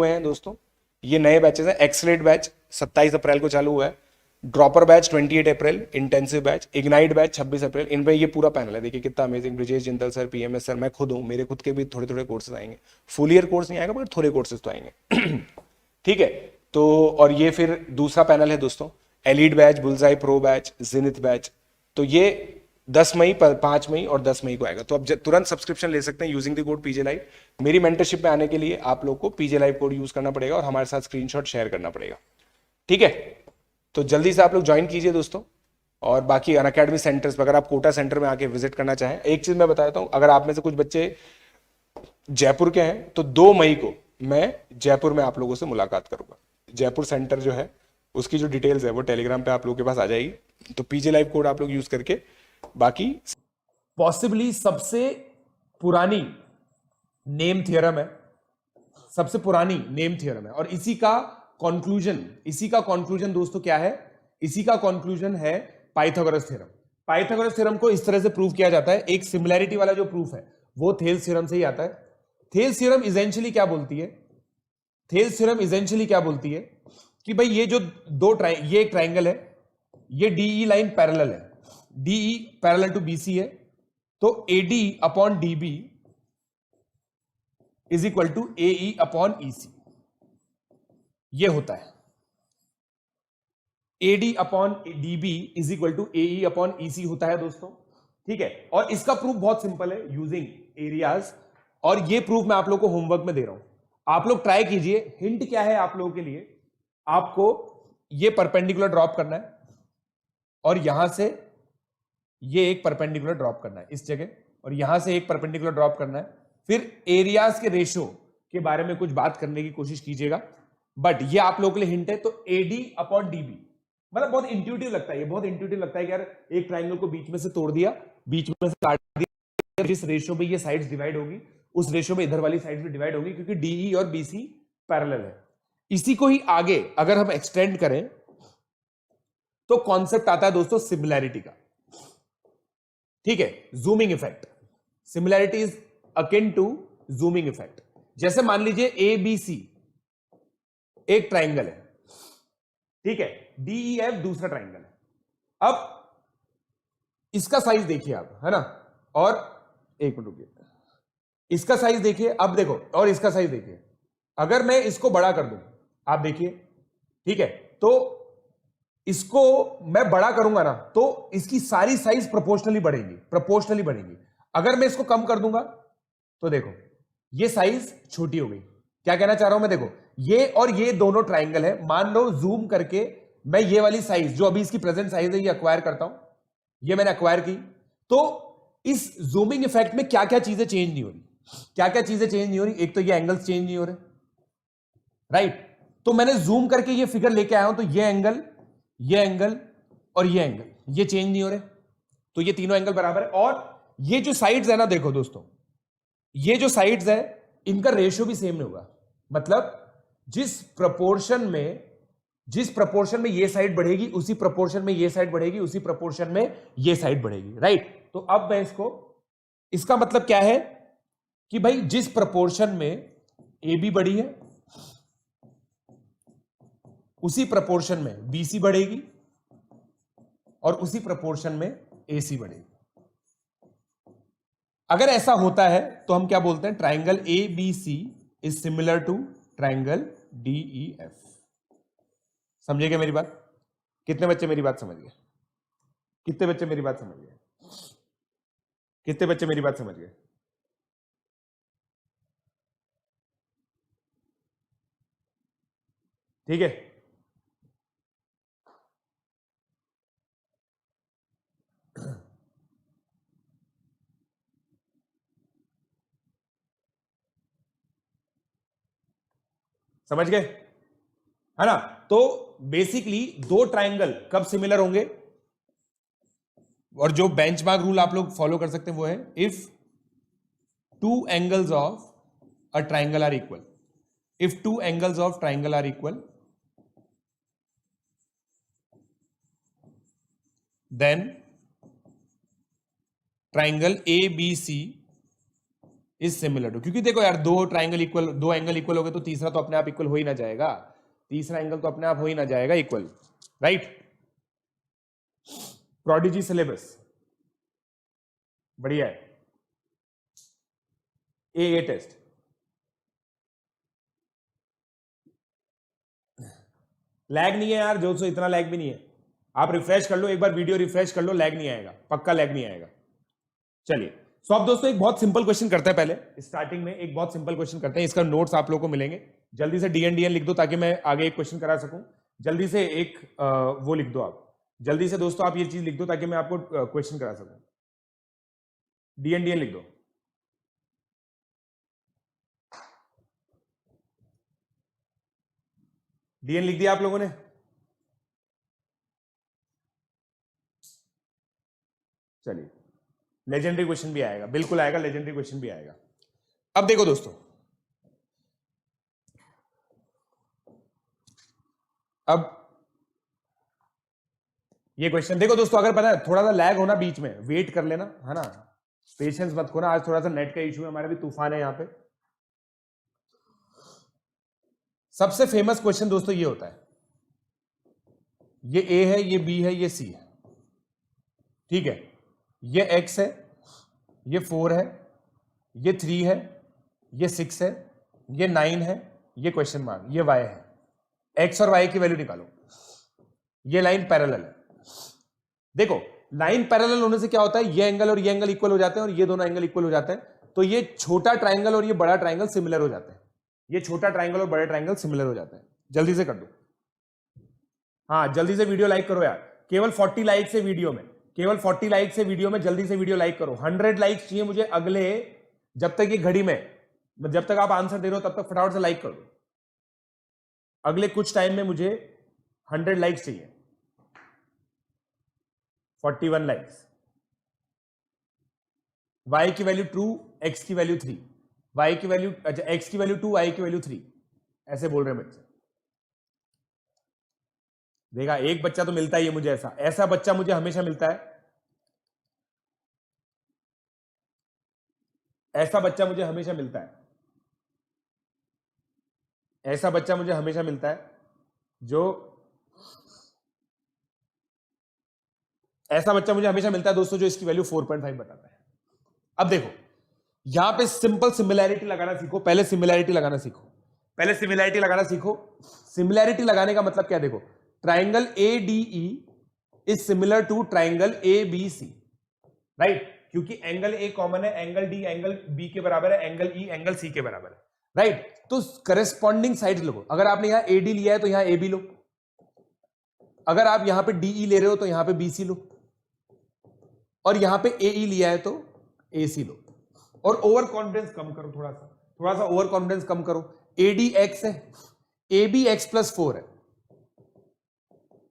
हुए हैं दोस्तों, ये नए बैचेस हैं। एक्सलेट बैच 27 अप्रैल को चालू हुआ है, ड्रॉपर बैच 28 अप्रैल, इंटेंसिव बैच, इग्नाइट बैच 26 अप्रैल। इन पे ये पूरा पैनल है, देखिए कितना amazing. Brijesh Jindal sir, PMS sir, मैं खुद हूँ, मेरे खुद के भी थोड़े थोड़े कोर्सेज आएंगे। फुल ईयर कोर्स नहीं आएगा बट थोड़े कोर्सेज तो आएंगे। ठीक है, तो और ये फिर दूसरा पैनल है दोस्तों, elite batch, bullseye pro batch, zenith batch. तो ये 10 मई, 5 मई और 10 मई को आएगा। तो अब तुरंत सब्सक्रिप्शन ले सकते हैं using the code PJ live. मेरी मेंटरशिप में आने के लिए आप लोग को पीजे लाइव कोड यूज करना पड़ेगा और हमारे साथ स्क्रीनशॉट शेयर करना पड़ेगा। ठीक है, तो जल्दी से आप लोग ज्वाइन कीजिए दोस्तों। और बाकी अनअकैडमी सेंटर्स, अगर आप कोटा सेंटर में आके विजिट करना चाहें, एक चीज मैं बताता हूं, अगर आप में से कुछ बच्चे जयपुर के हैं तो 2 मई को मैं जयपुर में आप लोगों से मुलाकात करूंगा। जयपुर सेंटर जो है उसकी जो डिटेल्स है वो टेलीग्राम पे आप लोगों के पास आ जाएगी। तो पीजे लाइव कोड आप लोग यूज करके बाकी पॉसिबली सबसे पुरानी नेम थ्योरम है, सबसे पुरानी नेम थ्योरम है। और इसी का कंक्लूजन दोस्तों क्या है? इसी का कंक्लूजन है पाइथागोरस थ्योरम। पाइथागोरस थ्योरम को इस तरह से प्रूव किया जाता है, एक सिमिलैरिटी वाला जो प्रूफ है वो थेल्स थ्योरम से ही आता है। थेल्स थ्योरम इसेंशियली क्या बोलती है? थेल्स थ्योरम इसेंशियली क्या बोलती है कि भाई ये जो ये एक ट्राइंगल है, ये डीई लाइन पैरेलल है, डीई पैरेलल टू बीसी है, तो AD upon DB is equal to AE upon EC. ये होता है AD upon DB is equal to AE upon EC होता है दोस्तों। ठीक है, और इसका प्रूफ बहुत सिंपल है यूजिंग एरियाज। और ये प्रूफ मैं आप लोगों को होमवर्क में दे रहा हूं, आप लोग ट्राई कीजिए। हिंट क्या है आप लोगों के लिए? आपको ये परपेंडिकुलर ड्रॉप करना है और यहां से ये एक परपेंडिकुलर ड्रॉप करना है इस जगह, और यहां से एक परपेंडिकुलर ड्रॉप करना है। फिर एरियाज के रेशो के बारे में कुछ बात करने की कोशिश कीजिएगा, बट ये आप लोगों के लिए हिंट है। तो एडी अपॉन डीबी मतलब बहुत इंट्यूटिव लगता है, ये बहुत इंट्यूटिव लगता है कि यार एक ट्राइंगल को बीच में से तोड़ दिया, बीच में से काट दिया, जिस रेशो में ये साइड्स डिवाइड होगी उस रेशो में इधर वाली साइड भी डिवाइड होगी, क्योंकि डीई और बीसी पैरेलल है। इसी को ही आगे अगर हम एक्सटेंड करें तो कॉन्सेप्ट आता है दोस्तों सिमिलैरिटी का। ठीक है, zooming effect. Similarity is akin to zooming effect. जैसे मान लीजिए ए बी सी एक ट्राइंगल है, ठीक है, डीईएफ दूसरा ट्राइंगल है। अब इसका साइज देखिए आप, है ना, और एक मिनट रुकिए, इसका साइज देखिए, अब देखो, और इसका साइज देखिए। अगर मैं इसको बड़ा कर दूं, आप देखिए, ठीक है, तो इसको मैं बड़ा करूंगा ना तो इसकी सारी साइज प्रोपोर्शनली बढ़ेगी। अगर मैं इसको कम कर दूंगा तो देखो ये साइज छोटी हो गई। क्या कहना चाह रहा हूं मैं? देखो ये और ये दोनों ट्राइंगल है, मान लो जूम करके मैं ये वाली साइज जो अभी इसकी प्रेजेंट साइज है ये अक्वायर करता हूं, ये मैंने अक्वायर की, तो इस जूमिंग इफेक्ट में क्या क्या चीजें चेंज नहीं हो रही? क्या क्या चीजें चेंज नहीं हो रही? एक तो ये एंगल्स चेंज नहीं हो रहे, राइट। तो मैंने जूम करके ये फिगर लेके आया हूं, तो ये एंगल और ये एंगल ये चेंज नहीं हो रहे, तो ये तीनों एंगल बराबर है। और ये जो साइड्स है ना, देखो दोस्तों, ये जो साइड्स है इनका रेशियो भी सेम नहीं होगा। मतलब जिस प्रपोर्शन में ये साइड बढ़ेगी उसी प्रपोर्शन में ये साइड बढ़ेगी, उसी प्रपोर्शन में ये साइड बढ़ेगी, राइट। तो अब मैं इसका मतलब क्या है कि भाई जिस प्रपोर्शन में ए बी बढ़ी है उसी प्रपोर्शन में बीसी बढ़ेगी और उसी प्रपोर्शन में एसी बढ़ेगी। अगर ऐसा होता है तो हम क्या बोलते हैं? Triangle A B C is similar to triangle DE F. समझिएगा मेरी बात? कितने बच्चे मेरी बात समझ गए? कितने बच्चे मेरी बात समझ गए? कितने बच्चे मेरी बात समझ गए? ठीक है, समझ गए, है ना? तो बेसिकली दो ट्राइंगल कब सिमिलर होंगे? और जो बेंचमार्क रूल आप लोग फॉलो कर सकते हैं वो है, if two angles of a triangle are equal, if two angles of triangle are equal, then triangle ABC is similar to, क्योंकि देखो यार दो ट्राइंगल इक्वल, दो एंगल इक्वल हो गए तो तीसरा तो अपने आप इक्वल हो ही ना जाएगा, तीसरा एंगल तो अपने आप हो ही ना जाएगा इक्वल, राइट। प्रोडिजी सिलेबस बढ़िया है। ए टेस्ट लैग नहीं है यार जो, इतना लैग भी नहीं है, आप रिफ्रेश कर लो एक बार, वीडियो रिफ्रेश कर लो, लैग नहीं आएगा, पक्का लैग नहीं आएगा। चलिए सो अब दोस्तों एक बहुत सिंपल क्वेश्चन करते हैं, पहले स्टार्टिंग में एक बहुत सिंपल क्वेश्चन करते हैं, इसका नोट्स आप लोगों को मिलेंगे, जल्दी से डीएन लिख दो ताकि मैं आगे एक क्वेश्चन करा सकूं, जल्दी से एक वो लिख दो आप, जल्दी से दोस्तों आप ये चीज लिख दो ताकि मैं आपको क्वेश्चन करा सकूं, डीएन लिख दो। डीएन लिख दिया आप लोगों ने? चलिए लेजेंडरी क्वेश्चन भी आएगा, बिल्कुल आएगा, लेजेंडरी क्वेश्चन भी आएगा। अब देखो दोस्तों, अब ये क्वेश्चन देखो दोस्तों, अगर पता है थोड़ा सा लैग होना बीच में, वेट कर लेना, है ना, पेशेंस मत खोना, आज थोड़ा सा नेट का इशू है, हमारे भी तूफान है यहाँ पे। सबसे फेमस क्वेश्चन दोस्तों ये होता है, ये ए है, ये बी है, ये सी है, ठीक है, ये एक्स है, ये 4 है, ये 3 है, ये 6 है, ये 9 है, ये क्वेश्चन मार्क, ये वाई है, एक्स और वाई की वैल्यू निकालो, ये लाइन पैरेलल है। देखो लाइन पैरेलल होने से क्या होता है, ये एंगल और ये एंगल इक्वल हो जाते हैं और ये दोनों एंगल इक्वल हो जाते हैं, तो ये छोटा ट्राइंगल और ये बड़ा ट्राइंगल सिमिलर हो जाते हैं, ये छोटा ट्राइंगल और बड़े ट्राइंगल सिमिलर हो जाते हैं। जल्दी से कर दो, हाँ जल्दी से वीडियो लाइक करो यार, केवल 40 लाइक से वीडियो में, केवल 40 लाइक से वीडियो में, जल्दी से वीडियो लाइक करो, 100 लाइक्स चाहिए मुझे अगले, जब तक ये घड़ी में, जब तक आप आंसर दे रहे हो तब तक फटाफट से लाइक कर दो, अगले कुछ टाइम में मुझे 100 लाइक्स चाहिए, 41 लाइक्स। y की वैल्यू 2, x की वैल्यू 3, y की वैल्यू, अच्छा x की वैल्यू 2, y की वैल्यू 3, ऐसे बोल रहे हैं बच्चे। देखा, एक बच्चा तो मिलता ही है मुझे, ऐसा ऐसा बच्चा मुझे हमेशा मिलता है, ऐसा बच्चा मुझे हमेशा मिलता है, ऐसा बच्चा मुझे हमेशा मिलता है, जो ऐसा बच्चा मुझे हमेशा मिलता है दोस्तों, जो इसकी वैल्यू 4.5 बताता है। अब देखो यहां पे सिंपल सिमिलैरिटी लगाना सीखो, पहले सिमिलैरिटी लगाना सीखो, पहले सिमिलैरिटी लगाना सीखो। सिमिलैरिटी लगाने का मतलब क्या, देखो triangle ADE is similar to triangle ABC, right, क्योंकि एंगल A कॉमन है, एंगल D एंगल B के बराबर है, एंगल E एंगल C के बराबर है, राइट। तो करस्पॉन्डिंग साइड लो, अगर आपने यहां AD लिया है तो यहां AB लो, अगर आप यहां पे DE ले रहे हो तो यहां पे BC लो, और यहां पे AE लिया है तो AC लो, और ओवर कॉन्फिडेंस कम करो, थोड़ा सा ओवर कॉन्फिडेंस कम करो। AD x है, AB x प्लस 4 है,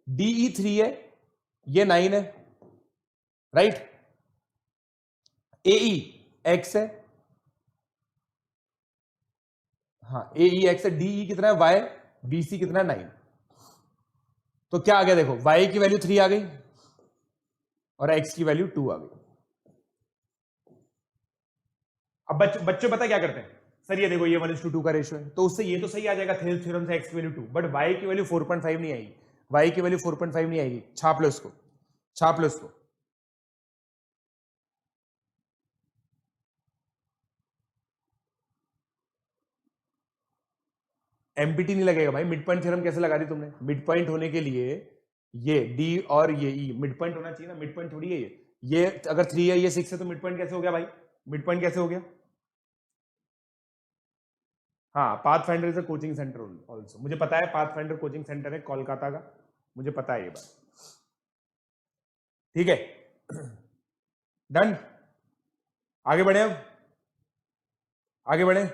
DE 3 है, ये 9 है, राइट, AE x है, हाँ AE x है, DE कितना है y, BC कितना है 9, तो क्या आ गया देखो, y की वैल्यू 3 आ गई और x की वैल्यू 2 आ गई। अब बच्चों पता क्या करते हैं, सर ये देखो ये 1:2 का रेशियो है, तो उससे ये तो सही आ जाएगा थेल्स थ्योरम से x की वैल्यू 2, बट y की वैल्यू 4.5 नहीं आएगी, y की वैल्यू 4.5 नहीं आएगी, छाप लो इसको, छाप लो इसको। एमपीटी नहीं लगेगा भाई, मिड पॉइंट थ्योरम कैसे लगा दी तुमने, मिड पॉइंट होने के लिए ये D और ये E मिड पॉइंट होना चाहिए ना, मिड पॉइंट थोड़ी है ये अगर 3 है ये 6 है तो मिड पॉइंट कैसे हो गया भाई, मिड पॉइंट कैसे हो गया। हाँ pathfinder is a coaching centre also, मुझे पता है पाथफाइंडर कोचिंग सेंटर है कोलकाता का, मुझे पता है ये बात, ठीक है। डन, आगे बढ़े, अब आगे बढ़े।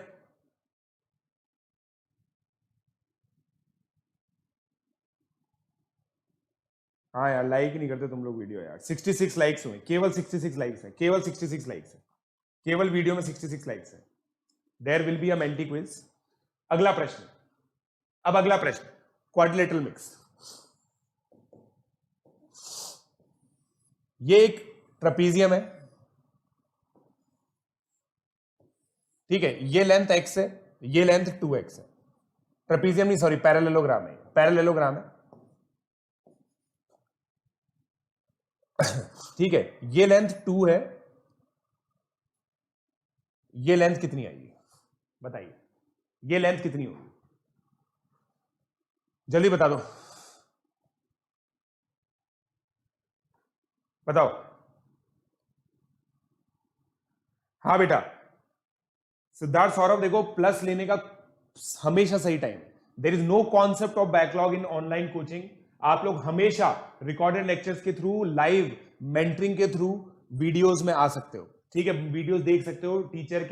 हाँ यार लाइक ही नहीं करते तुम लोग वीडियो यार, 66 लाइक्स हुए, केवल 66 लाइक्स है, केवल 66 लाइक्स है, केवल वीडियो में 66 लाइक्स है। There will be a Menti quiz. अगला प्रश्न, अब अगला प्रश्न, क्वाड्रिलेटरल मिक्स, ये एक ट्रपीजियम है, ठीक है, ये लेंथ x है, ये लेंथ 2x है। ट्रेपीजियम नहीं, सॉरी, पैरेललोग्राम है, पैरेललोग्राम है। ठीक है, ये लेंथ 2 है, ये लेंथ कितनी आएगी बताइए, ये लेंथ कितनी होगी, जल्दी बता दो, बताओ। हाँ बेटा, सिद्धार्थ सौरभ, देखो प्लस लेने का हमेशा सही टाइम है। There is no concept of backlog in online coaching. आप लोग हमेशा रिकॉर्डेड लेक्चर्स के थ्रू, लाइव मेंटरिंग के थ्रू वीडियोस में आ सकते हो। ठीक है, वीडियोस देख सकते हो, टीचर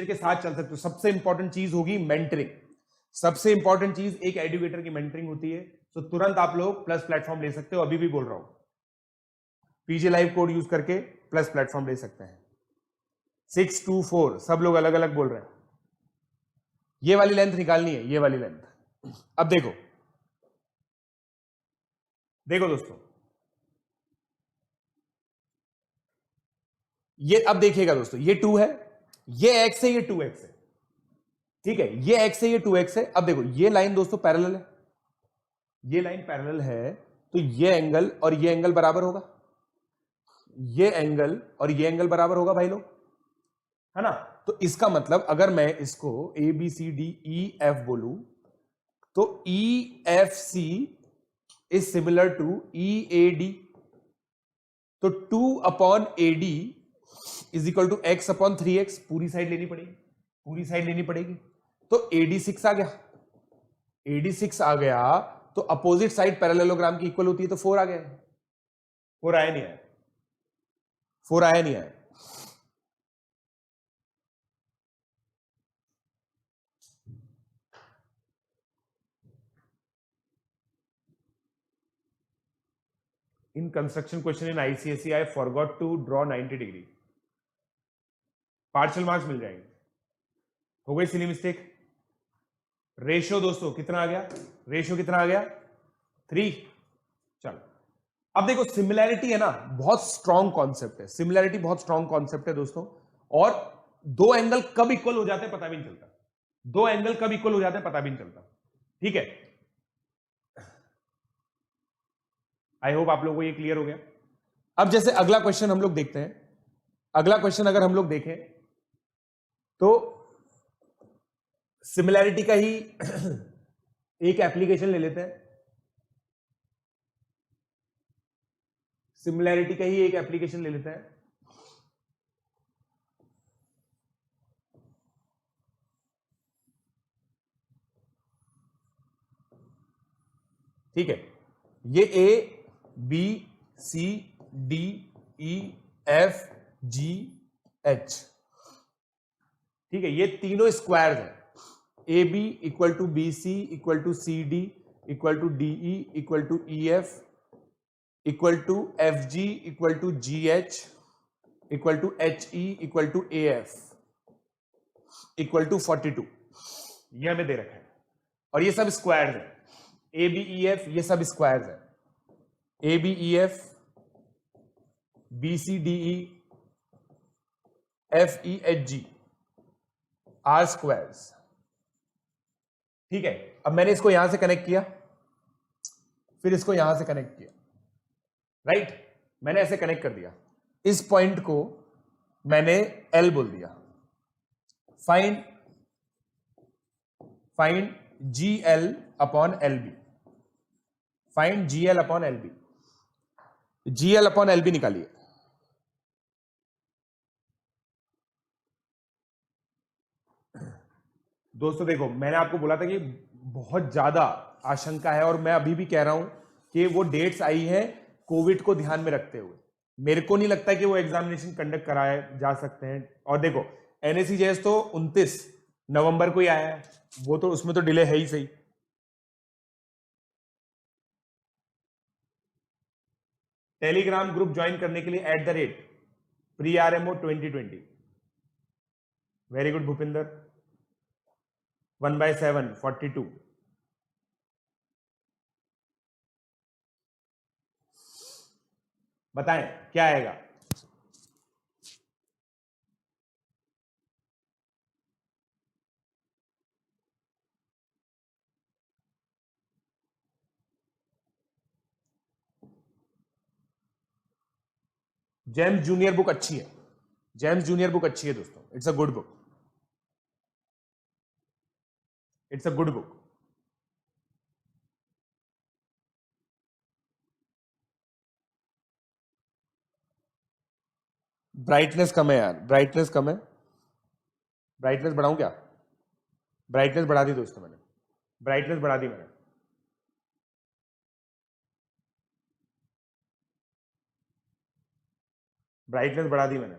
के साथ चल सकते हो। सबसे इंपॉर्टेंट चीज होगी मेंटरिंग, सबसे इंपॉर्टेंट चीज एक एजुकेटर की मेंटरिंग होती है। तो तुरंत आप लोग प्लस प्लेटफॉर्म ले सकते हो, अभी भी बोल रहा हूं, पीजे लाइव कोड यूज करके प्लस प्लेटफॉर्म ले सकते हैं। 624, सब लोग अलग अलग बोल रहे हैं। ये वाली लेंथ निकालनी है, ये वाली लेंथ। अब देखो, देखो दोस्तों, ये अब देखिएगा दोस्तों, ये 2 है, ये x है, ये 2x है। ठीक है, ये x है, ये 2x है। अब देखो, ये लाइन दोस्तों पैरेलल है, ये लाइन पैरेलल है, तो ये एंगल और ये एंगल बराबर होगा, ये एंगल और ये एंगल बराबर होगा भाई लोग, है ना। तो इसका मतलब अगर मैं इसको A B C D E F बोलूं, तो E F C is similar to E A D. तो 2 upon A D is equal to X upon 3x, पूरी साइड लेनी पड़ेगी, पूरी साइड लेनी पड़ेगी। तो एडी 6 आ गया, एडी 6 आ गया, तो अपोजिट साइड पैरेललोग्राम की इक्वल होती है, तो 4 आ गया। 4 आया नहीं आया, 4 आया नहीं आया। In construction question in ICSE, I forgot to draw 90 degree, partial marks मिल जाएंगे। हो गई सिली मिस्टेक। रेशियो दोस्तों कितना आ गया, रेशियो कितना आ गया, 3। चलो, अब देखो सिमिलैरिटी है ना, बहुत स्ट्रॉन्ग कॉन्सेप्ट है, सिमिलैरिटी बहुत स्ट्रॉन्ग कॉन्सेप्ट है दोस्तों। और दो एंगल कब इक्वल हो जाते हैं पता भी नहीं चलता, दो एंगल कब इक्वल हो जाते हैं पता भी नहीं चलता। ठीक है, आई होप आप लोगों को ये क्लियर हो गया। अब जैसे अगला क्वेश्चन हम लोग देखते हैं, अगला क्वेश्चन अगर हम लोग देखें तो सिमिलैरिटी का ही एक एप्लीकेशन ले लेते हैं, सिमिलैरिटी का ही एक एप्लीकेशन ले लेते हैं। ठीक है, ये A B C D E F G H, ठीक है, ये तीनों स्क्वायर्स हैं। A B equal to B C equal to C D equal to D E equal to E F equal to F G equal to G H equal to H E equal to A F equal to 42, ये हमें दे रखा है। और ये सब squares है, A B E F, ये सब स्क्वायर्स है, A B E F B C D E F E H G are squares. ठीक है, अब मैंने इसको यहां से कनेक्ट किया, फिर इसको यहां से कनेक्ट किया, राइट, मैंने ऐसे कनेक्ट कर दिया। इस पॉइंट को मैंने एल बोल दिया। Find find G L upon L B, find G L upon L B, G L upon L B निकालिए। दोस्तों देखो, मैंने आपको बोला था कि बहुत ज्यादा आशंका है, और मैं अभी भी कह रहा हूं कि वो डेट्स आई है कोविड को ध्यान में रखते हुए। मेरे को नहीं लगता कि वो एग्जामिनेशन कंडक्ट कराए जा सकते हैं। और देखो, एनएससीजेएस तो 29 नवंबर को ही आया है, वो तो उसमें तो डिले है ही सही। टेलीग्राम ग्रुप ज्वाइन करने के लिए @PRMO 2020। Very good Bhupinder. 1/7 42। बताएं क्या आएगा। जेम्स जूनियर बुक अच्छी है, जेम्स जूनियर बुक अच्छी है दोस्तों, it's a good book, it's a good book. Brightness कम है यार, ब्राइटनेस कम है, ब्राइटनेस बढ़ाऊं क्या? ब्राइटनेस बढ़ा दी दोस्तों मैंने, ब्राइटनेस बढ़ा दी मैंने। ब्राइटनेस बढ़ा दी मैंने।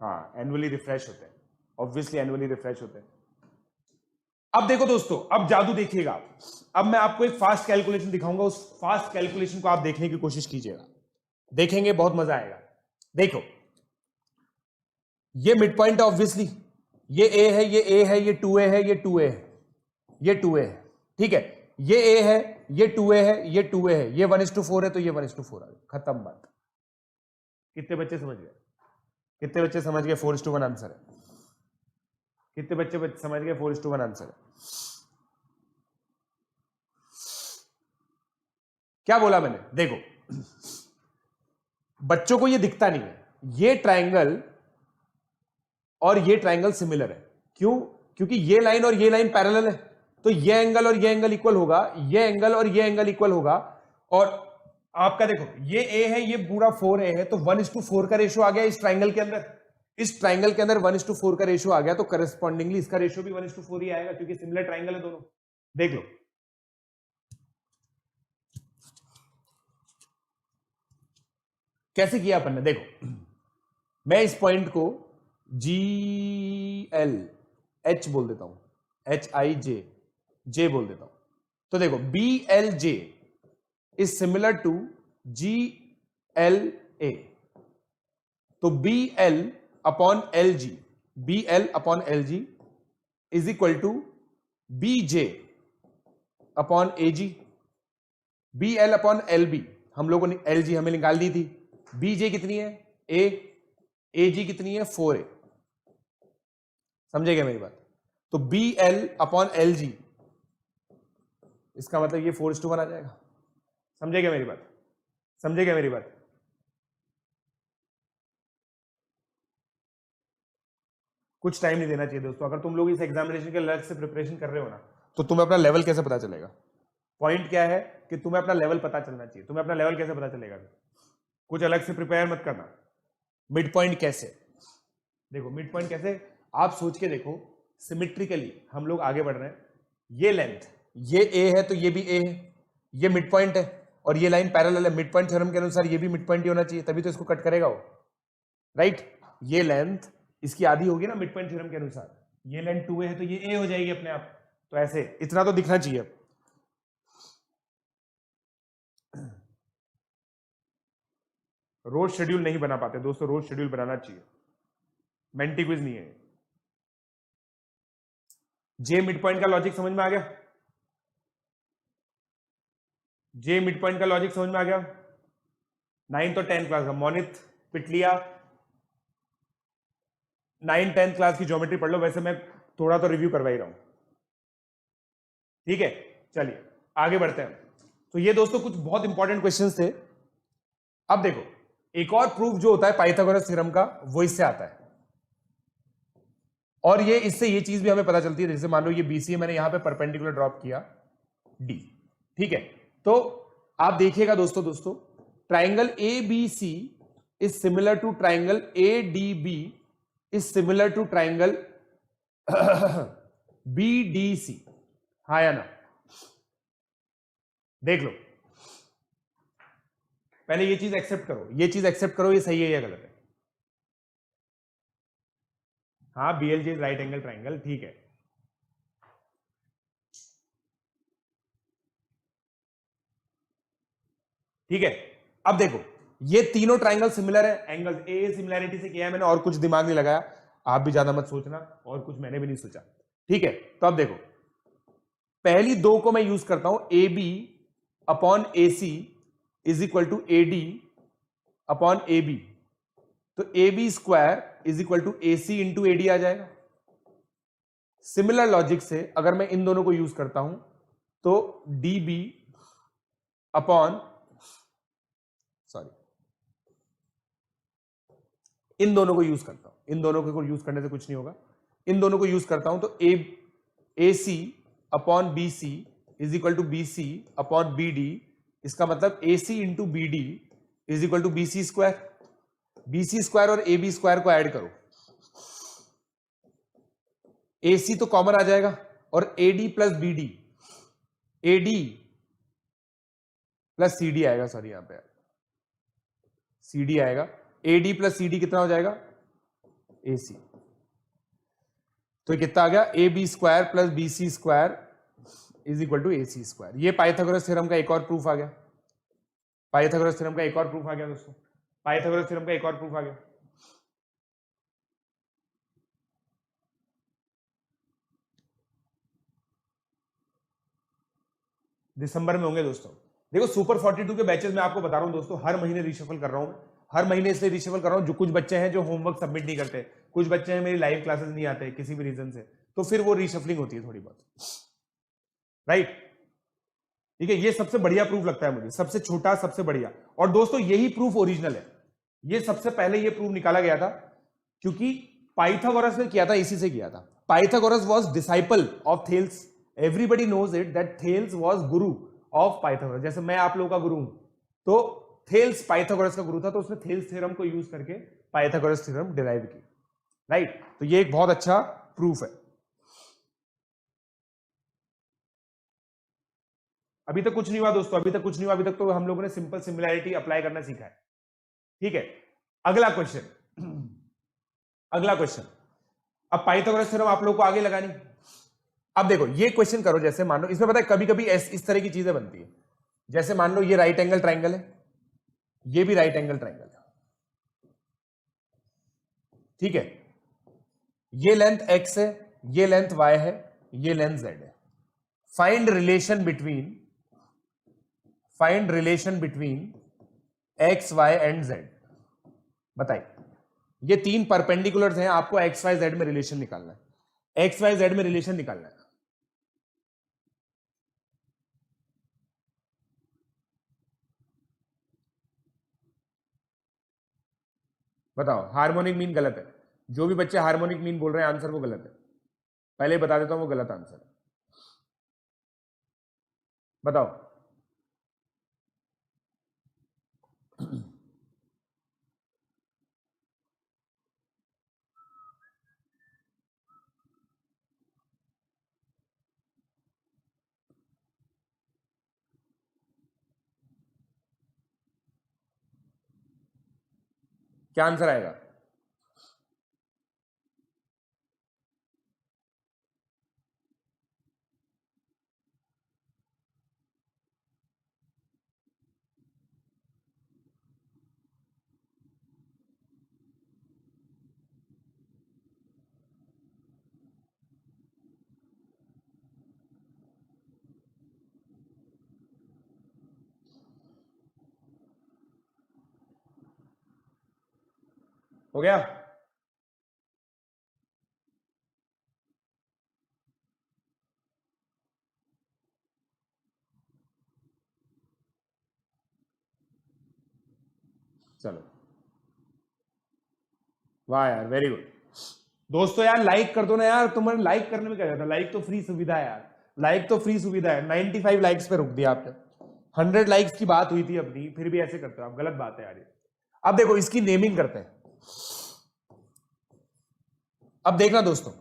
हाँ, एनुअली रिफ्रेश होते हैं, ऑब्वियसली एनुअली रिफ्रेश होते हैं। अब देखो दोस्तों, अब जादू देखिएगा आप। अब मैं आपको एक फास्ट कैलकुलेशन दिखाऊंगा, उस फास्ट कैलकुलेशन को आप देखने की कोशिश कीजिएगा, देखेंगे बहुत मजा आएगा। देखो, ये मिड पॉइंट ऑब्वियसली, ये ए है, ये ए है, ये 2a है, ये 2a है, ये 2a है, ठीक है। ये ए है, ये 2a है, ये 2a है, ये 1:4 है, तो ये 1:4 आ गया, खत्म बात। कितने बच्चे समझ गए? कितने बच्चे समझ गए 4:1 आंसर है? कितने बच्चे समझ गए 4:1 आंसर है? क्या बोला मैंने? देखो, बच्चों को ये दिखता नहीं है, ये ट्रायंगल और ये ट्रायंगल सिमिलर है। क्यों? क्योंकि ये लाइन और ये लाइन पैरेलल है, तो ये एंगल और ये एंगल इक्वल होगा, ये एंगल और ये एंगल इक्वल होगा। और आपका देखो, ये ए है, ये पूरा 4a है, तो 1:4 का रेशियो आ गया इस ट्रायंगल के अंदर। इस ट्रायंगल के अंदर 1:4 का रेशियो आ गया, तो करस्पॉन्डिंगली इसका रेशियो भी 1:4 ही आएगा, क्योंकि सिमिलर ट्रायंगल है दोनों। देख लो, कैसे किया अपन ने। देखो, मैं इस पॉइंट को GLH बोल देता हूं, HIJ बोल देता हूं। तो देखो, BLJ is similar to GLA, तो BL upon LG, BL upon LG is equal to BJ upon AG। BL upon LB, हम लोगों ने LG हमें निकाल दी थी, BJ कितनी है? A, AG कितनी है? 4a। समझेगा मेरी बात? तो BL अपॉन LG, इसका मतलब ये 4:1 आ जाएगा। समझेगा मेरी बात? समझेगा मेरी बात? कुछ टाइम नहीं देना चाहिए दोस्तों। अगर तुम लोग इस एग्जामिनेशन के अलग से प्रिपरेशन कर रहे हो ना, तो तुम्हें अपना लेवल कैसे पता चलेगा? पॉइंट क्या है कि तुम्हें अपना लेवल पता चलना चाहिए। तुम्हें अपना लेवल कैसे पता चलेगा? कुछ अलग से प्रिपेयर मत करना। मिड पॉइंट कैसे? देखो, मिड पॉइंट कैसे, आप सोच के देखो, सिमेट्रिकली हम लोग आगे बढ़ रहे हैं। ये लेंथ, ये ए है, तो ये भी ए है, ये मिड पॉइंट है, और ये लाइन पैरेलल है। मिड पॉइंट थ्योरम के अनुसार ये भी मिड पॉइंट ही होना चाहिए, तभी तो इसको कट करेगा वो, राइट। ये लेंथ इसकी आधी होगी ना मिड पॉइंट थ्योरम के अनुसार। ये लेंथ 2a है, तो ये a हो जाएगी अपने आप। तो ऐसे इतना तो दिखना चाहिए। रोज शेड्यूल नहीं बना पाते दोस्तों, रोज शेड्यूल बनाना चाहिए। मेंटी क्विज नहीं है। जे मिड पॉइंट का लॉजिक समझ में आ गया? जे मिड पॉइंट का लॉजिक समझ में आ गया? 9th और 10th क्लास का मोनित पिटलिया, 9th 10th क्लास की ज्योमेट्री पढ़ लो। वैसे मैं थोड़ा तो रिव्यू करवा ही रहा हूं, ठीक है। चलिए आगे बढ़ते हैं। तो ये दोस्तों कुछ बहुत इंपॉर्टेंट क्वेश्चंस थे। अब देखो, एक और प्रूफ जो होता है पाइथागोरस थ्योरम का, वो इससे आता है। और ये इससे ये चीज भी हमें पता चलती है, जैसे मान लो ये BC मैंने यहां पे परपेंडिकुलर ड्रॉप किया D, ठीक है। तो आप देखिएगा दोस्तों, triangle ABC is similar to triangle ADB is similar to triangle BDC, हाँ या ना? देख लो, पहले ये चीज एक्सेप्ट करो, ये चीज एक्सेप्ट करो, ये सही है या गलत है? हाँ, BLJ is right angle triangle, ठीक है। ठीक है, अब देखो, ये तीनों ट्राइंगल सिमिलर है, एंगल ए सिमिलैरिटी से किया है मैंने, और कुछ दिमाग नहीं लगाया। आप भी ज्यादा मत सोचना, और कुछ मैंने भी नहीं सोचा, ठीक है। तो अब देखो, पहली दो को मैं यूज करता हूं, AB upon AC is equal to AD upon AB, तो AB square is equal to AC into AD आ जाएगा। सिमिलर लॉजिक से अगर मैं इन दोनों को यूज करता हूं, तो DB अपॉन, सॉरी, इन दोनों को यूज करता हूं, इन दोनों को यूज करने से कुछ नहीं होगा, इन दोनों को यूज करता हूं तो A C upon B C is equal to B C upon B D, इसका मतलब A C into B D is equal to B C square, B C square और ए बी स्क्वायर को add करो, A C तो common आ जाएगा और A D plus B D, A D plus C D आएगा, sorry यहां पे सी डी आएगा, A D plus C D कितना हो जाएगा, ए सी, तो कितना आ गया, A B square plus B C square is equal to A C square. ये पाइथागोरस थ्योरम का एक और प्रूफ आ गया, पाइथागोरस थ्योरम का एक और प्रूफ आ गया दोस्तों, पाइथागोरस थ्योरम का एक और प्रूफ आ गया। दिसंबर में होंगे दोस्तों। देखो सुपर 42 के बैचेस में आपको बता रहा हूं दोस्तों, हर महीने रिशफल कर रहा हूं, हर महीने इसलिए रिशफल कर रहा हूं, जो कुछ बच्चे हैं जो होमवर्क सबमिट नहीं करते, कुछ बच्चे हैं मेरी लाइव क्लासेस नहीं आते किसी भी रीजन से, तो फिर वो रिशफलिंग होती है थोड़ी बहुत, राइट, ठीक है। ये सबसे बढ़िया प्रूफ लगता है मुझे, सबसे छोटा सबसे बढ़िया, और दोस्तों यही प्रूफ ओरिजिनल है, ये सबसे पहले ये प्रूफ निकाला गया था, क्योंकि पाइथागोरस ने किया था, इसी से किया था। Pythagoras was disciple of Thales, everybody knows it that Thales was guru of Pythagoras, जैसे मैं आप लोगों का गुरु हूं, तो थेल्स पाइथागोरस का गुरु था, तो उसने थेल्स थ्योरम को यूज करके पाइथागोरस थ्योरम डिराइव की, राइट। तो ये एक बहुत अच्छा प्रूफ है। अभी तक कुछ नहीं हुआ दोस्तों, अभी तक कुछ नहीं हुआ, अभी तक तो हम लोगों ने सिंपल सिमिलैरिटी अप्लाई करना सीखा है, ठीक है। अगला क्वेश्चन, अगला क्वेश्चन, अब पाइथागोरस थ्योरम आप लोगों को आगे लगानी। अब देखो ये क्वेश्चन करो, जैसे मान लो इसमें पता है कभी कभी इस तरह की चीजें बनती है, जैसे मान लो ये राइट एंगल ट्राइंगल है, ये भी राइट एंगल ट्राइंगल है, ठीक है, ये लेंथ x है, ये लेंथ y है, ये लेंथ z है। Find relation between x y and z, बताइए। ये तीन परपेंडिकुलर्स हैं, आपको x y z में रिलेशन निकालना है, x y z में रिलेशन निकालना है। बताओ, हार्मोनिक मीन गलत है, जो भी बच्चे हार्मोनिक मीन बोल रहे हैं आंसर वो गलत है, पहले बता देता हूं वो गलत आंसर है, बताओ। क्या आंसर आएगा? हो गया? चलो, वाह यार, वेरी गुड दोस्तों। यार लाइक कर दो ना यार, तुम्हारे लाइक करने में क्या जाता है, लाइक तो फ्री सुविधा है यार, लाइक तो फ्री सुविधा है। 95 लाइक्स पे रुक दिया आपने, 100 लाइक्स की बात हुई थी अपनी, फिर भी ऐसे करते हो आप, गलत बात है यार ये। अब देखो इसकी नेमिंग करते हैं। अब देखना दोस्तों,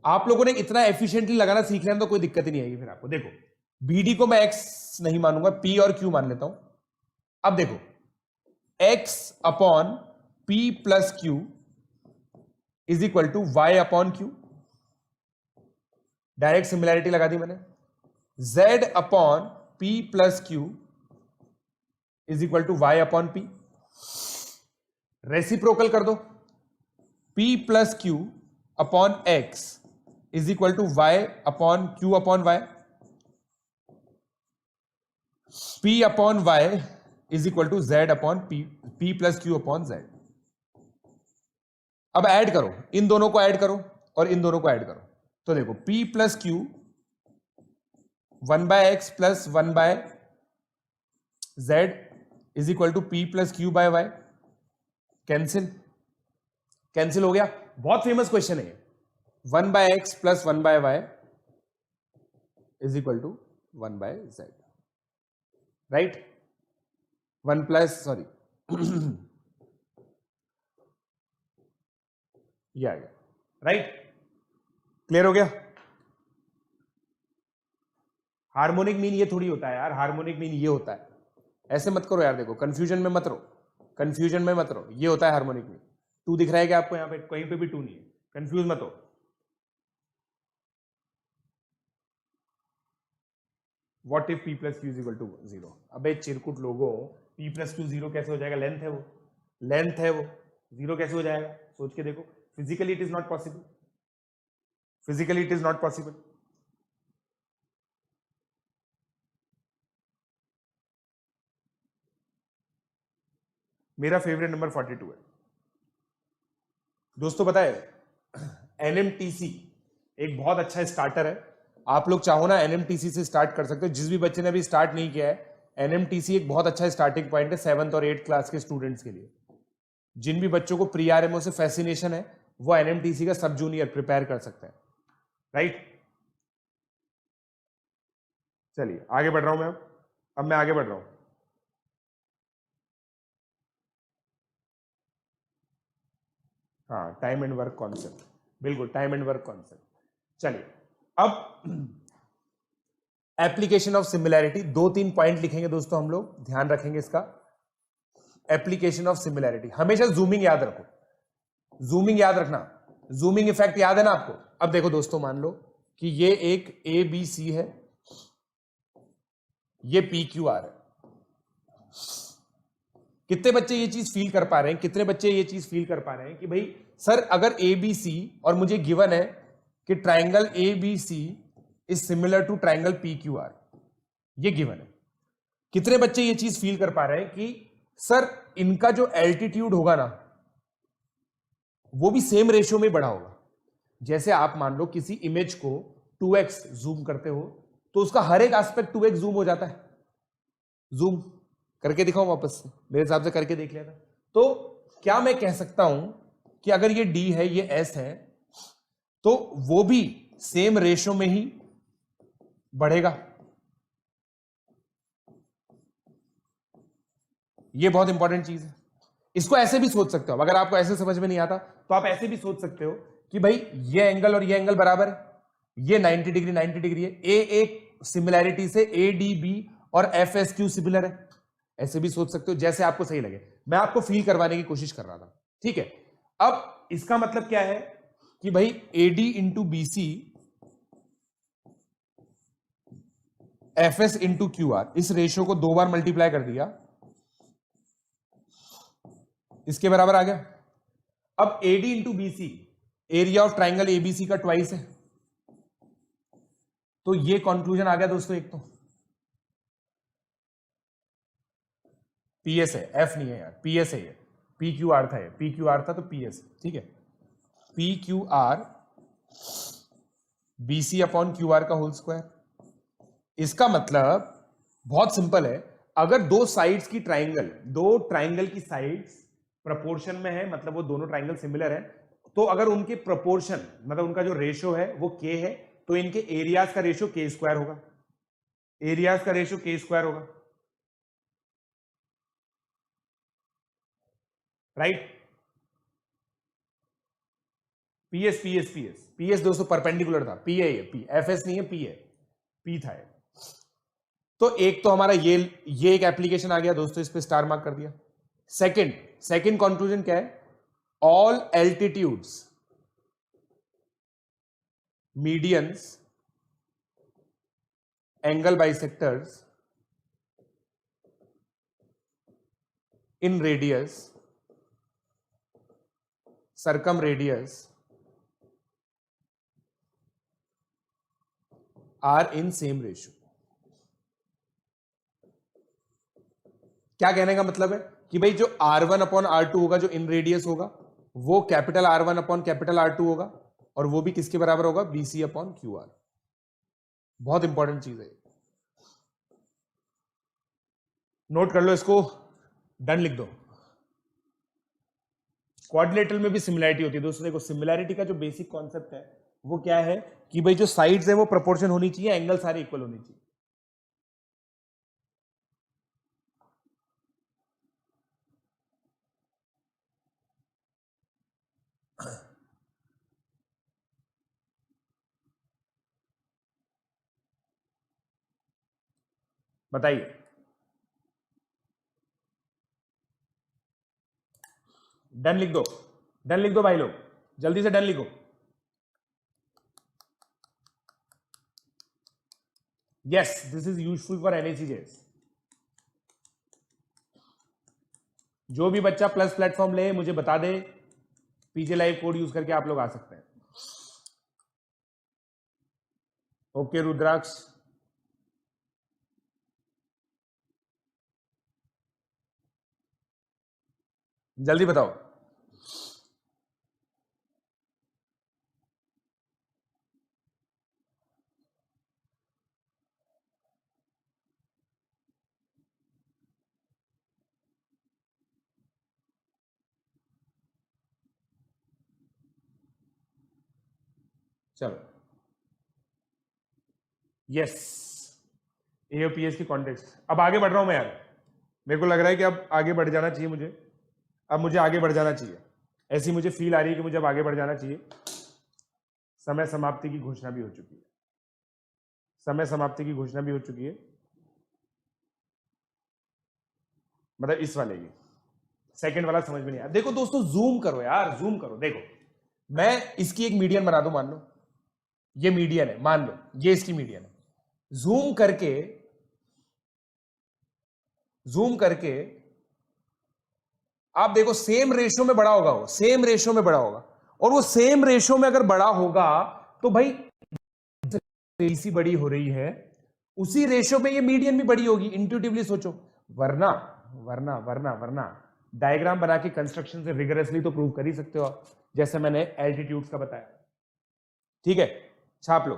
आप लोगों ने इतना एफिशिएंटली लगाना सीख लिया तो कोई दिक्कत ही नहीं आएगी फिर आपको। देखो बीडी को मैं एक्स नहीं मानूंगा, पी और क्यू मान लेता हूं। अब देखो x upon P plus Q is equal to Y upon Q, direct similarity लगा दी मैंने। z upon P plus Q is equal to Y upon P, reciprocal कर दो, p plus Q upon x is equal to Y upon Q upon Y, p upon y is equal to z upon p plus Q upon z। अब add करो, इन दोनों को add करो और इन दोनों को ऐड करो, तो देखो p plus Q 1/x plus 1/, z is equal to P plus Q by Y, cancel, cancel हो गया। बहुत फेमस क्वेश्चन है, 1 by X plus 1 by Y is equal to 1 by Z, right, 1 plus sorry ये आ गया, right, clear हो गया। Harmonic mean ये थोड़ी होता है यार, हार्मोनिक मीन ये होता है, ऐसे मत करो यार, देखो कंफ्यूजन में मत रहो, कंफ्यूजन में मत रहो, ये होता है हार्मोनिक मीन। 2 दिख रहा है क्या आपको यहाँ पे? कहीं पे भी 2 नहीं है, कंफ्यूज मत हो। What if p plus Q is equal to 0? अबे चिरकुट लोगों, p प्लस क्यू 0 कैसे हो जाएगा? लेंथ है वो, लेंथ है वो, 0 कैसे हो जाएगा? सोच के देखो, physically it is not possible, physically it is not possible. मेरा फेवरेट नंबर 42 है दोस्तों, पता है एनएमटीसी एक बहुत अच्छा स्टार्टर है, आप लोग चाहो ना एनएमटीसी से स्टार्ट कर सकते हो। जिस भी बच्चे ने अभी स्टार्ट नहीं किया है, एनएमटीसी एक बहुत अच्छा स्टार्टिंग पॉइंट है 7th और 8th क्लास के स्टूडेंट्स के लिए। जिन भी बच्चों को प्री आरएमओ से फैसिनेशन है, वो एनएमटीसी का सब जूनियर प्रिपेयर कर सकते हैं, राइट। चलिए आगे बढ़ रहा हूं मैं, अब मैं आगे बढ़ रहा हूं। हाँ, टाइम एंड वर्क कॉन्सेप्ट, बिल्कुल टाइम एंड वर्क कॉन्सेप्ट। चलिए अब एप्लीकेशन ऑफ सिमिलैरिटी, 2-3 पॉइंट लिखेंगे दोस्तों हम लोग, ध्यान रखेंगे इसका। एप्लीकेशन ऑफ सिमिलैरिटी, हमेशा जूमिंग याद रखो, जूमिंग याद रखना, जूमिंग इफेक्ट याद है ना आपको। अब देखो दोस्तों, मान लो कि ये एक ए बी सी है, ये पी क्यू आर है। कितने बच्चे ये चीज फील कर पा रहे हैं, कितने बच्चे ये चीज फील कर पा रहे हैं कि भाई सर अगर ए बी सी और मुझे गिवन है कि triangle A B C is similar to triangle P Q R, ये गिवन है। कितने बच्चे ये चीज फील कर पा रहे हैं कि सर इनका जो एल्टीट्यूड होगा ना, वो भी सेम रेशियो में बढ़ा होगा। जैसे आप मान लो किसी इमेज को 2x जूम करते हो, तो उसका हर एक एस्पेक्ट 2x जूम हो जाता है। जूम करके दिखाऊं वापस से, मेरे हिसाब से करके देख लिया था। तो क्या मैं कह सकता हूं कि अगर ये d है, ये s है, तो वो भी सेम रेशियो में ही बढ़ेगा। ये बहुत इंपॉर्टेंट चीज है। इसको ऐसे भी सोच सकते हो, अगर आपको ऐसे समझ में नहीं आता तो आप ऐसे भी सोच सकते हो कि भाई ये एंगल और ये एंगल बराबर है, ये 90 डिग्री 90 डिग्री है, ए एक सिमिलैरिटी से ए डी बी और एफ एस क्यू सिमिलर है। ऐसे भी सोच सकते हो, जैसे आपको सही लगे। मैं आपको फील करवाने की कोशिश कर रहा था, ठीक है। अब इसका मतलब क्या है कि भाई A D into B C F S into Q R, इस रेशियो को 2 बार मल्टीप्लाई कर दिया, इसके बराबर आ गया। अब AD into BC, area of triangle ABC का ट्वाइस है, तो ये कंक्लूजन आ गया दोस्तों। एक तो पीएस है, एफ नहीं है यार, पीएस है, ये पी क्यू आर था, ये पी क्यू आर था तो पीएस, ठीक है। P Q are BC upon Q R का होल स्क्वायर। इसका मतलब बहुत सिंपल है, अगर दो साइड्स की ट्राइंगल, दो ट्राइंगल की साइड्स प्रोपोर्शन में है, मतलब वो दोनों ट्राइंगल सिमिलर है, तो अगर उनके प्रोपोर्शन मतलब उनका जो रेशियो है वो के है, तो इनके एरियाज का रेशियो के स्क्वायर होगा, एरियाज का रेशियो के स्क्वायर होगा, right. PS PS PS PS दोस्तों परपेंडिकुलर था, पी है, ये पी, एफ एस नहीं है, पी है, पी था ये। तो एक तो हमारा ये एक एप्लीकेशन आ गया दोस्तों, इस पे स्टार मार्क कर दिया। सेकंड कंक्लूजन क्या है? All altitudes, medians, angle bisectors in radius, circum radius are in same ratio. क्या कहने का मतलब है कि भाई जो R1 अपॉन R2 होगा, जो इन रेडियस होगा, वो capital R1 upon capital R2 होगा, और वो भी किसके बराबर होगा? BC upon QR। बहुत इंपॉर्टेंट चीज है। नोट कर लो इसको, डन लिख दो। क्वाड्रिलेटरल में भी सिमिलैरिटी होती है दोस्तों। देखो सिमिलैरिटी का जो बेसिक कॉन्सेप्ट है वो क्या है कि भाई जो साइड्स है वो प्रोपोर्शन होनी चाहिए, एंगल सारे इक्वल होनी चाहिए। बताइए, डन लिख दो, डन लिख दो भाई लोग, जल्दी से डन लिखो। Yes, this is useful for NACJS। जो भी बच्चा प्लस प्लेटफॉर्म ले मुझे बता दे, PJ लाइव कोड यूज करके आप लोग आ सकते हैं। ओके रुद्राक्ष, जल्दी बताओ। चलो, यस, AOPS की कॉन्टेक्स्ट। अब आगे बढ़ रहा हूं मैं यार, मेरे को लग रहा है कि अब आगे बढ़ जाना चाहिए मुझे, अब मुझे आगे बढ़ जाना चाहिए, ऐसी मुझे फील आ रही है कि मुझे अब आगे बढ़ जाना चाहिए। समय समाप्ति की घोषणा भी हो चुकी है, समय समाप्ति की घोषणा भी हो चुकी है, मतलब इस वाले की। सेकंड वाला समझ में नहीं आया। देखो दोस्तों, जूम करो यार, जूम करो। देखो मैं इसकी एक मीडियन बना दूं, मान लो ये मीडियन है, मान लो ये इसकी मीडियन है। जूम करके, जूम करके आप देखो सेम रेशियो में बड़ा होगा, वो सेम रेशियो में बड़ा होगा, और वो सेम रेशियो में अगर बड़ा होगा तो भाई इसी बड़ी हो रही है, उसी रेशियो में ये मीडियन भी बड़ी होगी, इंट्यूटिवली सोचो। वरना वरना वरना वरना डायग्राम बना के कंस्ट्रक्शन से रिगरसली तो प्रूव कर ही सकते हो आप, जैसे मैंने एल्टीट्यूड्स का बताया। ठीक है, छाप लो।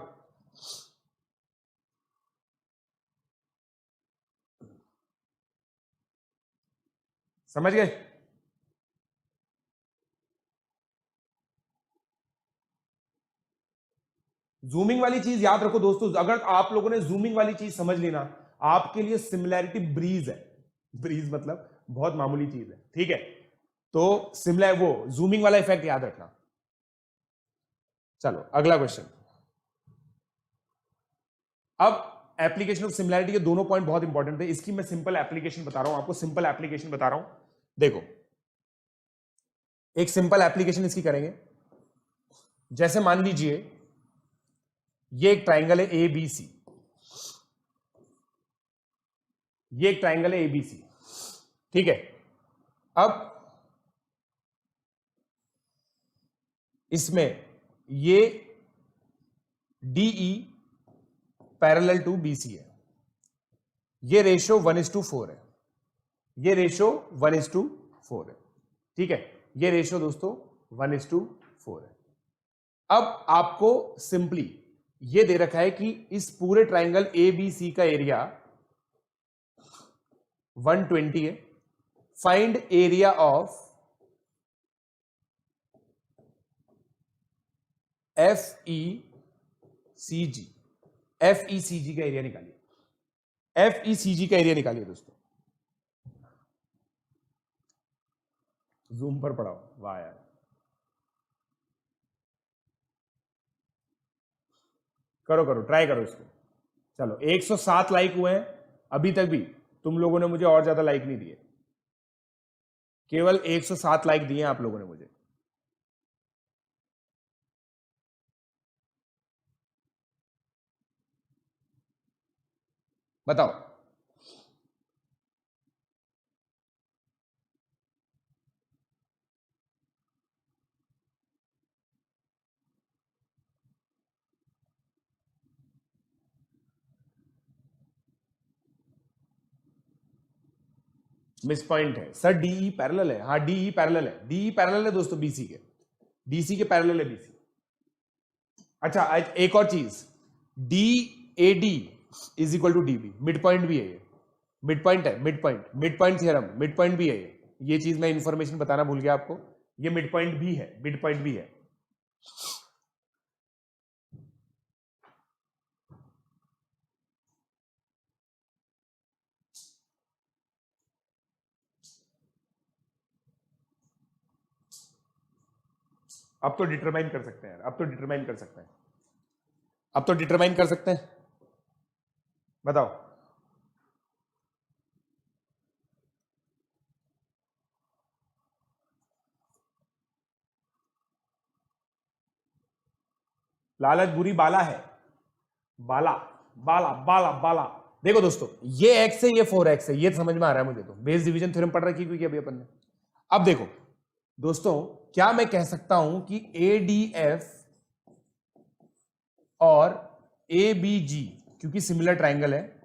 समझ गए? जूमिंग वाली चीज याद रखो दोस्तों, अगर आप लोगों ने जूमिंग वाली चीज समझ ली ना, आपके लिए सिमिलैरिटी ब्रीज है। ब्रीज मतलब बहुत मामूली चीज है, ठीक है? तो सिमिलर वो जूमिंग वाला इफेक्ट याद रखना। चलो अगला क्वेश्चन। अब एप्लीकेशन ऑफ सिमिलैरिटी के दोनों पॉइंट बहुत इंपॉर्टेंट थे, इसकी मैं सिंपल एप्लीकेशन बता रहा हूं आपको, सिंपल एप्लीकेशन बता रहा हूं। देखो एक सिंपल एप्लीकेशन इसकी करेंगे। जैसे मान लीजिए ये एक ट्राइंगल है ABC, ये एक ट्राइंगल है ABC, ठीक है? अब इसमें ये DE पैरेलल टू BC है, ये रेशियो 1:4 है, ये रेशियो 1:4 है, ठीक है? ये रेशियो दोस्तों 1:4 है। अब आपको सिंपली ये दे रखा है कि इस पूरे ट्राइंगल ABC का एरिया 120 है। Find area of FECG, FECG का एरिया निकालिए, FECG का एरिया निकालिए दोस्तों। जूम पर पढ़ाओ, वाह यार। करो करो, ट्राई करो इसको। चलो 107 लाइक हुए हैं, अभी तक भी तुम लोगों ने मुझे और ज्यादा लाइक नहीं दिए, केवल 107 लाइक दिए आप लोगों ने मुझे। बताओ। मिस पॉइंट है सर, DE पैरेलल है। हाँ DE पैरेलल है, DE पैरेलल है दोस्तों BC के, DC के पैरेलल है BC। अच्छा एक और चीज, DAD is equal to DB, mid point भी है ये, मिड पॉइंट है, mid point theorem, mid point भी है ये चीज मैं इंफॉर्मेशन बताना भूल गया आपको, ये मिड पॉइंट भी है, मिड पॉइंट भी है। अब तो डिटरमाइन कर सकते हैं, अब तो डिटरमाइन कर सकते हैं, अब तो डिटरमाइन कर सकते हैं, बताओ। लालच बुरी बाला है, बाला बाला बाला बाला। देखो दोस्तों, ये एक्स है, ये 4x है, ये समझ में आ रहा है मुझे, तो बेस डिवीजन थ्योरम पढ़ रखी क्योंकि अभी अपन ने। अब देखो दोस्तों, क्या मैं कह सकता हूं कि ADF और ABG, क्योंकि सिमिलर ट्राइंगल है,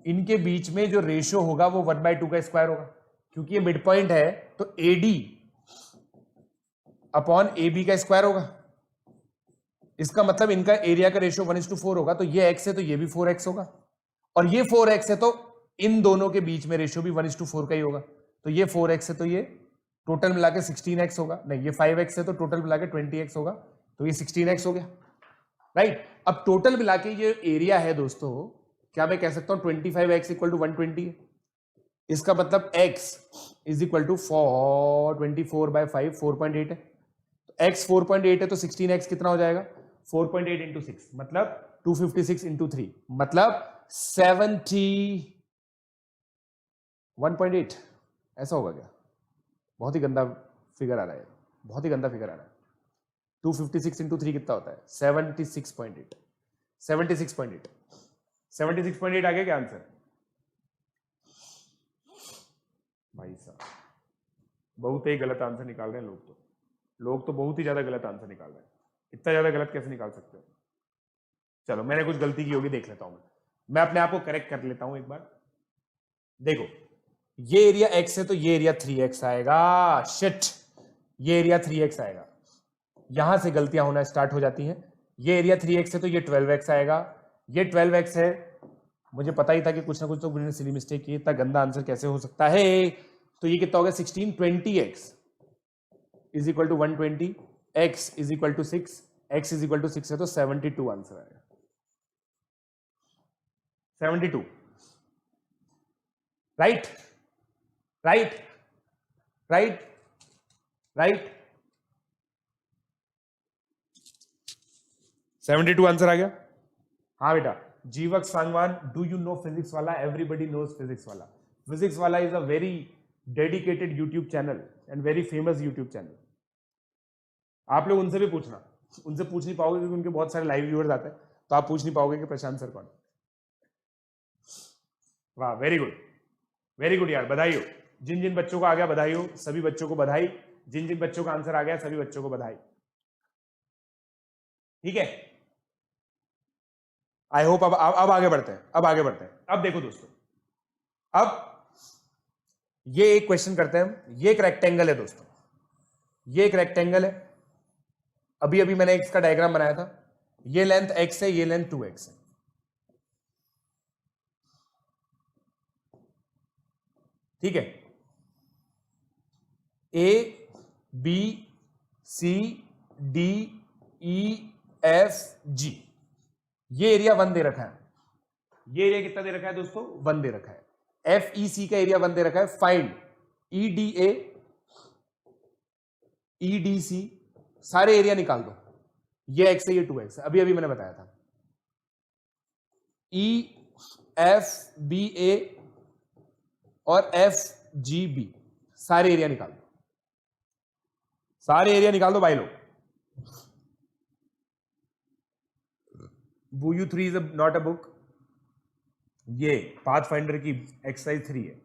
इनके बीच में जो रेशियो होगा वो 1/2 का स्क्वायर होगा, क्योंकि ये मिड पॉइंट है, तो AD अपॉन AB का स्क्वायर होगा। इसका मतलब इनका एरिया का रेशियो 1:4 होगा, तो ये x है तो ये भी 4x होगा, और ये 4x है तो इन दोनों के बीच में रेशियो भी 1:4 का ही होगा, तो ये 4x है तो ये टोटल मिला के 16x होगा, नहीं ये 5x है तो टोटल मिला के 20x होगा, तो ये 16x हो गया, राइट। अब टोटल मिला के ये एरिया है दोस्तों, क्या मैं कह सकता हूं 25x इक्वल टू 120 है। इसका मतलब x इज इक्वल टू 24/5 4.8 है, तो x 4.8 है तो 16x कितना हो जाएगा, 4.8 इंटू 6 मतलब 256 इंटू 3 मतलब 71.8, ऐसा होगा क्या? बहुत ही गंदा फिगर आ रहा है, बहुत ही गंदा फिगर आ रहा है। 256 इंटू 3 कितना होता है, 76.8, 76.8, 76.8 आ गया क्या आंसर? भाई साहब बहुत ही गलत आंसर निकाल रहे हैं लोग तो बहुत ही ज्यादा गलत आंसर निकाल रहे हैं। इतना ज्यादा गलत कैसे निकाल सकते हो? चलो मैंने कुछ गलती की होगी, देख लेता हूं मैं अपने आप को करेक्ट कर लेता हूं एक बार। देखो ये एरिया x है तो ये एरिया 3x आएगा, शिट, ये एरिया 3x आएगा, यहां से गलतियां होना स्टार्ट हो जाती हैं। ये एरिया 3x है तो ये 12x आएगा, ये 12x है, मुझे पता ही था कि कुछ ना कुछ तो मैंने सिली मिस्टेक की, इतना गंदा आंसर कैसे हो सकता है। तो ये कितना हो गया 16, 20x is equal to 120, x is equal to 6, x is equal to 6 है तो 72 आंसर आएगा, 72, right right right right, 72 answer आ गया। हाँ बेटा, Jeevak Sangwan, do you know physics Wallah? Everybody knows physics Wallah. Physics Wallah is a very dedicated YouTube channel and very famous YouTube channel. आप लोग उनसे भी पूछना, उनसे पूछ नहीं पाओगे क्योंकि उनके बहुत सारे लाइव व्यूअर्स आते हैं, तो आप पूछ नहीं पाओगे कि प्रशांत सर कौन। वाह, वेरी गुड यार, बधाई हो जिन जिन बच्चों को आ गया, बधाई हो सभी बच्चों को, बधाई जिन जिन बच्चों का आंसर आ गया सभी बच्चों को बधाई, ठीक है। आई होप अब आगे बढ़ते हैं, अब आगे बढ़ते हैं। अब देखो दोस्तों, अब ये एक क्वेश्चन करते हैं। ये एक रेक्टेंगल है दोस्तों, ये एक रेक्टेंगल है, अभी अभी मैंने इसका डायग्राम बनाया था। ये लेंथ x है, ये लेंथ 2x है, ठीक है। A B C D E F G, ये एरिया 1 दे रखा है। ये एरिया कितना दे रखा है दोस्तों? 1 दे रखा है। FEC का एरिया 1 दे रखा है। फाइंड EDA EDC, सारे एरिया निकाल दो। ये x है, ये 2x है, अभी अभी मैंने बताया था। EFBA और FGB, सारे एरिया निकाल दो, सारे एरिया निकाल दो भाई लोग। Vuyu 3 is not a book, ये पाथफाइंडर की एक्सरसाइज 3 है।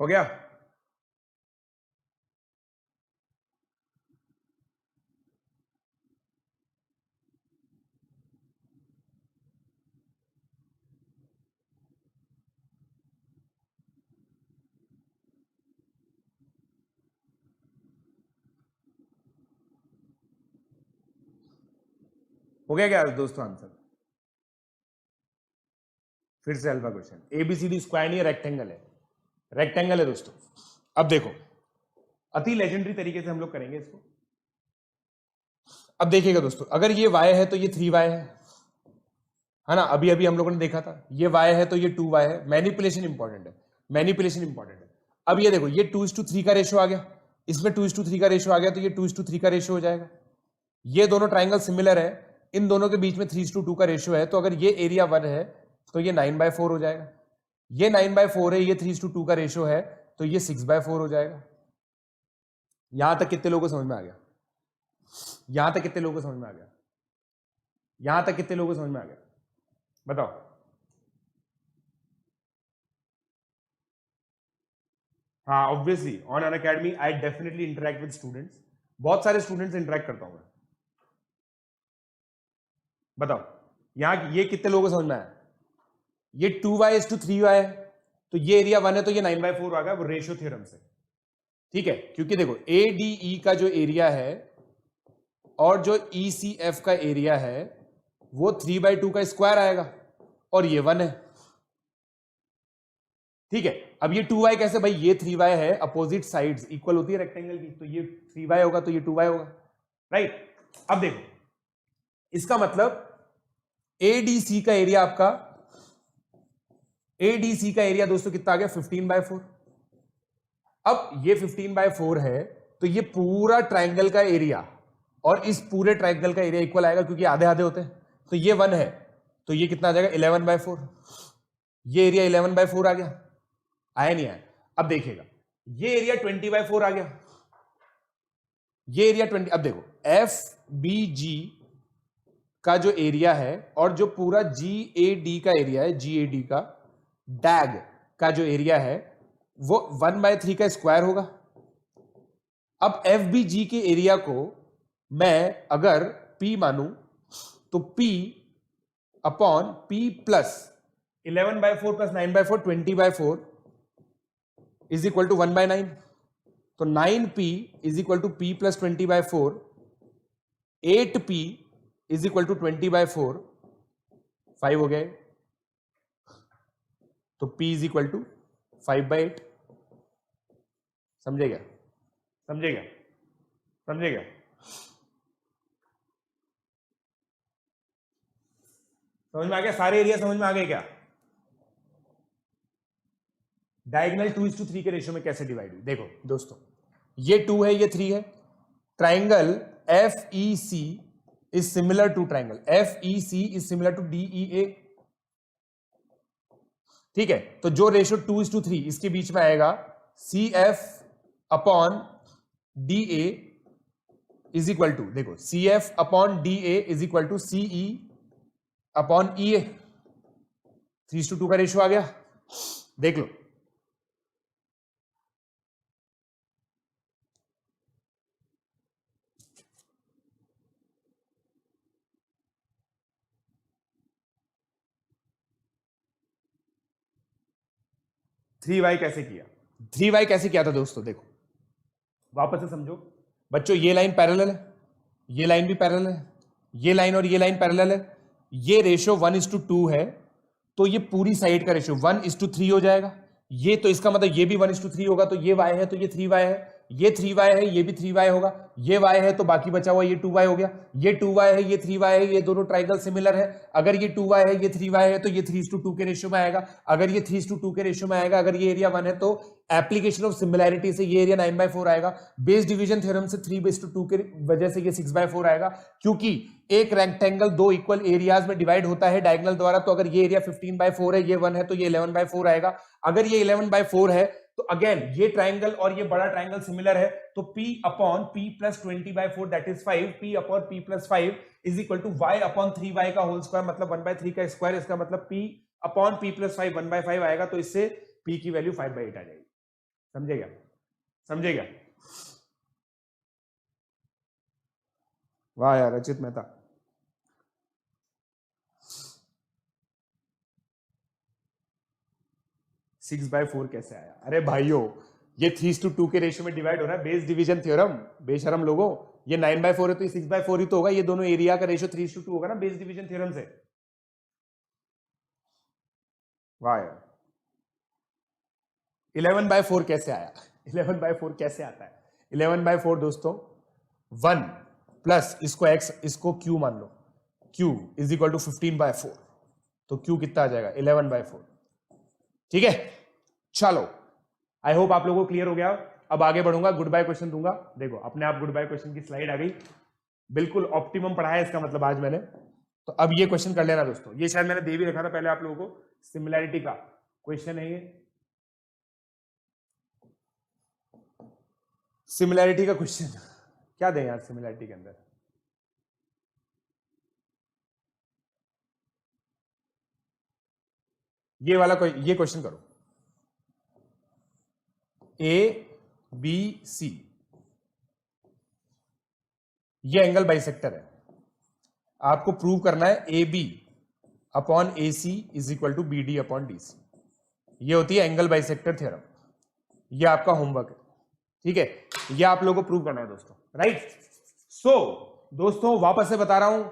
हो गया? हो गया क्या दोस्तों आंसर? फिर से अल्फा क्वेश्चन, एबीसीडी स्क्वायर नहीं है, रेक्टेंगल है, रेक्टेंगल है दोस्तों। अब देखो अति लेजेंडरी तरीके से हम लोग करेंगे इसको। अब देखिएगा दोस्तों, अगर ये y है तो ये 3y है ना, अभी अभी हम लोगों ने देखा था। ये y है तो ये 2y है। मैनिपुलेशन इंपॉर्टेंट है, मैनिपुलेशन इंपॉर्टेंट है। अब ये देखो ये 2:3 का रेशियो आ गया, इसमें 2:3 का रेशियो आ गया, तो ये 2:3 का रेशियो हो जाएगा। ये दोनों ट्राइंगल सिमिलर है, इन दोनों के बीच में 3:2 का रेशियो है, तो अगर ये एरिया 1 है तो ये 9/4 हो जाएगा। ये 9/4 है, ये 3:2 का रेशियो है, तो ये 6/4 हो जाएगा। यहां तक कितने लोगों को समझ में आ गया? यहां तक कितने लोगों को समझ में आ गया? यहां तक कितने लोगों को समझ में आ गया? बताओ। हाँ obviously on Unacademy I definitely interact with students, बहुत सारे स्टूडेंट्स इंटरेक्ट करता हूं मैं। बताओ यहां ये कितने लोगों को समझ में आया? ये 2y/3y है, तो ये एरिया 1 है, तो ये 9/4 आ गया, वो रेशियो थ्योरम से। ठीक है, क्योंकि देखो ADE का जो एरिया है और जो ECF का एरिया है वो 3/2 का स्क्वायर आएगा, और ये 1 है। ठीक है, अब ये 2y कैसे भाई? ये 3y है, अपोजिट साइड्स इक्वल होती है रेक्टेंगल की, तो ये 3y होगा तो ये 2y होगा, राइट। अब देखो इसका मतलब ADC का एरिया आपका, ADC का एरिया दोस्तों कितना आ गया? 15/4। अब ये 15/4 है, तो ये पूरा ट्राइंगल का एरिया और इस पूरे ट्राइंगल का एरिया इक्वल आएगा, क्योंकि आधे आधे होते हैं, तो ये 1 है, तो ये कितना आ जाएगा? 11/4। ये एरिया 11/4 आ गया, आया नहीं आया? अब देखिएगा ये एरिया 20/4 आ गया, ये एरिया 20। अब देखो FBG का जो एरिया है और जो पूरा GAD का एरिया है, GAD का डैग का जो एरिया है वो 1/3 का स्क्वायर होगा। अब FBG के एरिया को मैं अगर P मानूं तो P upon P plus 11/4 plus 9/4 20/4 is equal to 1/9, तो 9P is equal to P plus 20/4, 8P is equal to 20/4, 5 हो गए, तो P इज इक्वल टू 5/8। समझेगा? समझेगा? समझेगा? समझ में आ गया? सारे एरिया समझ में आ गए क्या? डायगोनल 2:3 के रेशियो में कैसे डिवाइड हुई? देखो दोस्तों ये 2 है, ये 3 है। Triangle FEC is similar to triangle FEC is similar to DEA। ठीक है, तो जो रेशियो 2:3 इसके बीच में आएगा, CF upon DA is equal to, देखो CF upon DA is equal to CE upon EA। 3:2 का रेशियो आ गया, देख लो। थ्री वाई कैसे किया? 3y कैसे किया था दोस्तों? देखो वापस से समझो बच्चों, ये लाइन पैरेलल है, ये लाइन भी पैरेलल है, ये लाइन और ये लाइन पैरेलल है, ये रेशियो 1:2 है, तो ये पूरी साइड का रेशियो 1:3 हो जाएगा। ये तो इसका मतलब ये भी 1:3 होगा, तो ये y है तो ये 3y है, ये 3y है ये भी 3y होगा, ये y है तो बाकी बचा हुआ ये 2y हो गया, ये 2y है ये 3y है, ये दोनों ट्राइंगल सिमिलर है। अगर ये 2y है ये 3y है तो ये 3:2 के रेशियो में आएगा। अगर ये 3:2 के रेशियो में आएगा, अगर ये एरिया 1 है तो एप्लीकेशन ऑफ सिमिलैरिटी से ये एरिया 9/4 आएगा। बेस डिवीजन थ्योरम से 3:2 के वजह से ये 6/4 आएगा, क्योंकि एक रेक्टेंगल दो इक्वल एरियाज में डिवाइड होता है डायगोनल द्वारा। तो अगर ये एरिया 15/4 है, ये 1 है, तो ये 11/4 आएगा। अगर ये 11/4 है तो अगेन ये ट्राइंगल और ये बड़ा ट्राइंगल सिमिलर है, तो P upon P plus 20/4 that is 5, P upon P plus 5 is equal to y upon 3y का होल स्क्वायर, मतलब 1/3 का स्क्वायर। इसका मतलब P अपॉन P प्लस 5 1/5 आएगा, तो इससे P की वैल्यू 5/8 आ जाएगी। समझेगा? समझेगा? वाह यार अचित मेहता, सिक्स बाय फोर कैसे आया? अरे भाइयों ये 3:2 के रेशियो में डिवाइड हो रहा है, बेस डिवीजन थ्योरम। बेशरम लोगों, ये 9/4 है तो ये 6/4 ही तो होगा, ये दोनों एरिया का रेशियो 3:2 होगा ना बेस डिवीजन थ्योरम से। वाह यार, 11/4 कैसे आया? 11/4 कैसे आता है? 11/4 दोस्तों 1 प्लस इसको x, इसको q मान लो, q इज इक्वल टू 15/4, तो q कितना आ जाएगा? 11/4। ठीक है, चलो आई होप आप लोगों को क्लियर हो गया। अब आगे बढ़ूंगा, गुड बाय क्वेश्चन दूंगा। देखो अपने आप गुड बाय क्वेश्चन की स्लाइड आ गई, बिल्कुल ऑप्टिमम पढ़ाया इसका मतलब आज मैंने। तो अब ये क्वेश्चन कर लेना दोस्तों, ये शायद मैंने दे भी रखा था पहले आप लोगों को, सिमिलैरिटी का क्वेश्चन है ये। सिमिलैरिटी का क्वेश्चन क्या दें यार सिमिलैरिटी के अंदर? ये वाला ये क्वेश्चन करो, ABC, ये एंगल बाइसेक्टर है, आपको प्रूव करना है AB upon AC is equal to BD upon DC। ये होती है एंगल बाइसेक्टर थ्योरम, ये आपका होमवर्क है। ठीक है, ये आप लोगों को प्रूव करना है दोस्तों, राइट। सो दोस्तों वापस से बता रहा हूं,